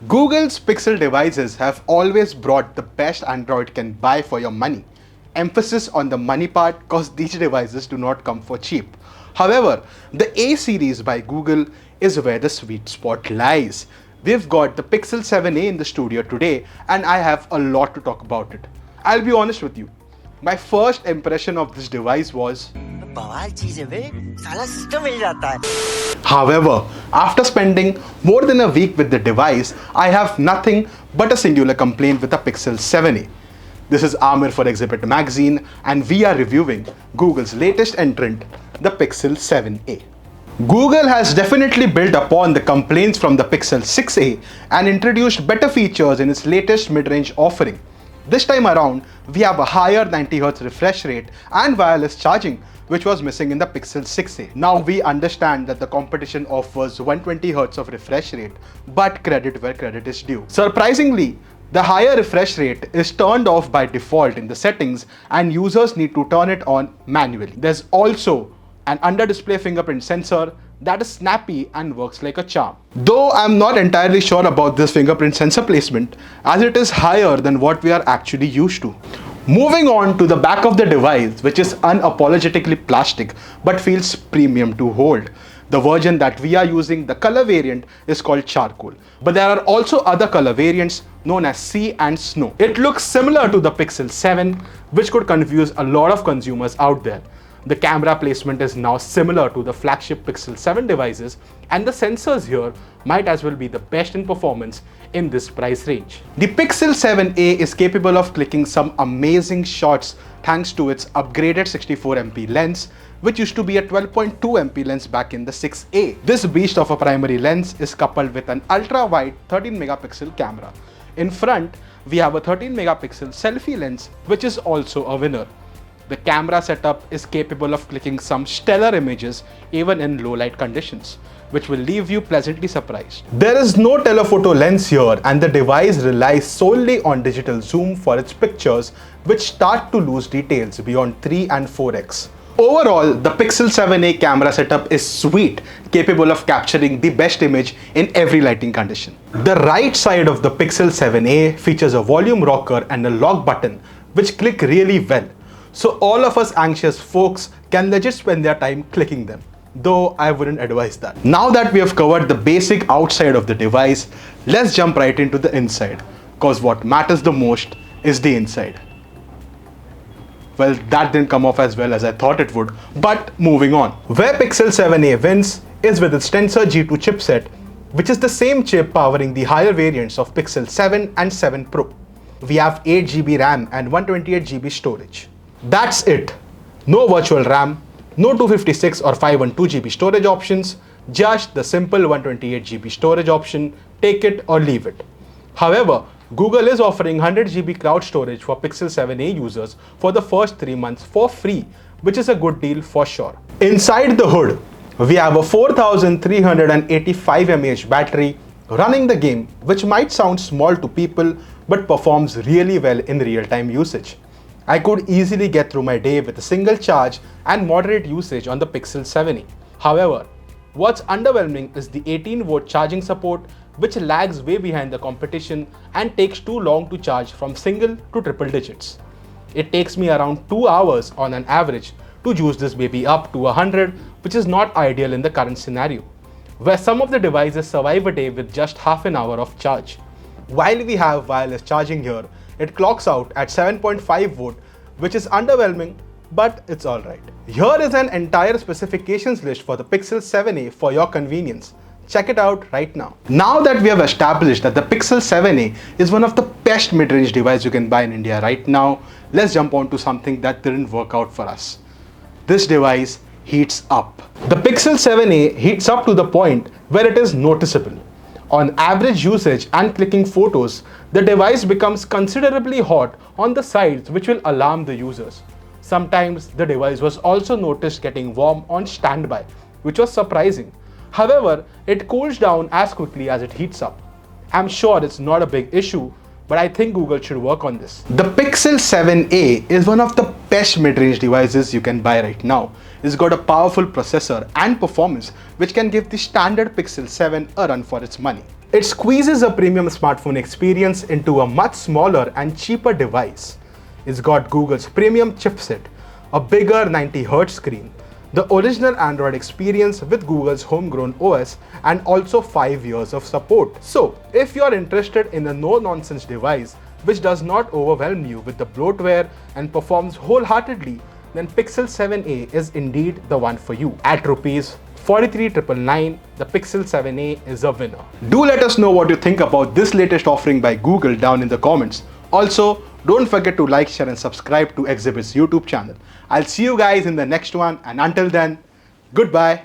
Google's Pixel devices have always brought the best Android can buy for your money. Emphasis on the money part because these devices do not come for cheap. However, the A series by Google is where the sweet spot lies. We've got the Pixel 7a in the studio today and I have a lot to talk about it. I'll be honest with you. My first impression of this device was बवाल चीज है बे साला system मिल जाता है. However, after spending more than a week with the device, I have nothing but a singular complaint with the Pixel 7a. This is Amir for Exhibit Magazine and we are reviewing Google's latest entrant, the Pixel 7a. Google has definitely built upon the complaints from the Pixel 6a and introduced better features in its latest mid-range offering. This time around, we have a higher 90Hz refresh rate and wireless charging, which was missing in the Pixel 6a. Now we understand that the competition offers 120Hz of refresh rate, but credit where credit is due. Surprisingly, the higher refresh rate is turned off by default in the settings and users need to turn it on manually. There's also an under-display fingerprint sensor that is snappy and works like a charm. Though I'm not entirely sure about this fingerprint sensor placement as it is higher than what we are actually used to. Moving on to the back of the device, which is unapologetically plastic but feels premium to hold. The version that we are using, the color variant, is called Charcoal. But there are also other color variants known as Sea and Snow. It looks similar to the Pixel 7, which could confuse a lot of consumers out there. The camera placement is now similar to the flagship Pixel 7 devices, and the sensors here might as well be the best in performance in this price range. The Pixel 7a is capable of clicking some amazing shots thanks to its upgraded 64MP lens, which used to be a 12.2MP lens back in the 6a. This beast of a primary lens is coupled with an ultra-wide 13MP camera. In front, we have a 13MP selfie lens, which is also a winner. The camera setup is capable of clicking some stellar images even in low light conditions, which will leave you pleasantly surprised. There is no telephoto lens here and the device relies solely on digital zoom for its pictures, which start to lose details beyond 3 and 4x. Overall, the Pixel 7a camera setup is sweet, capable of capturing the best image in every lighting condition. The right side of the Pixel 7a features a volume rocker and a lock button, which click really well. So all of us anxious folks can legit spend their time clicking them, though I wouldn't advise that. Now that we have covered the basic outside of the device, let's jump right into the inside, cause what matters the most is the inside. Well, that didn't come off as well as I thought it would, but moving on. Where Pixel 7a wins is with its Tensor G2 chipset, which is the same chip powering the higher variants of Pixel 7 and 7 Pro. We have 8GB RAM and 128GB storage. That's it. No virtual RAM, no 256 or 512GB storage options, just the simple 128GB storage option, take it or leave it. However, Google is offering 100GB cloud storage for Pixel 7a users for the first 3 months for free, which is a good deal for sure. Inside the hood, we have a 4385 mAh battery running the game, which might sound small to people but performs really well in real-time usage. I could easily get through my day with a single charge and moderate usage on the Pixel 7a. However, what's underwhelming is the 18V charging support, which lags way behind the competition and takes too long to charge from single to triple digits. It takes me around 2 hours on an average to juice this baby up to 100, which is not ideal in the current scenario, where some of the devices survive a day with just half an hour of charge. While we have wireless charging here, it clocks out at 7.5V, which is underwhelming, but it's alright. Here is an entire specifications list for the Pixel 7a for your convenience. Check it out right now. Now that we have established that the Pixel 7a is one of the best mid-range devices you can buy in India right now, let's jump on to something that didn't work out for us. This device heats up. The Pixel 7a heats up to the point where it is noticeable. On average usage and clicking photos, the device becomes considerably hot on the sides, which will alarm the users. Sometimes the device was also noticed getting warm on standby, which was surprising. However, it cools down as quickly as it heats up. I'm sure it's not a big issue, but I think Google should work on this. The Pixel 7a is one of the best mid-range devices you can buy right now. It's got a powerful processor and performance which can give the standard Pixel 7 a run for its money. It squeezes a premium smartphone experience into a much smaller and cheaper device. It's got Google's premium chipset, a bigger 90Hz screen, the original Android experience with Google's homegrown OS, and also 5 years of support. So, if you're interested in a no-nonsense device which does not overwhelm you with the bloatware and performs wholeheartedly, then Pixel 7a is indeed the one for you. At Rs 43,999, the Pixel 7a is a winner. Do let us know what you think about this latest offering by Google down in the comments. Also, don't forget to like, share and subscribe to Exhibit's YouTube channel. I'll see you guys in the next one, and until then, goodbye.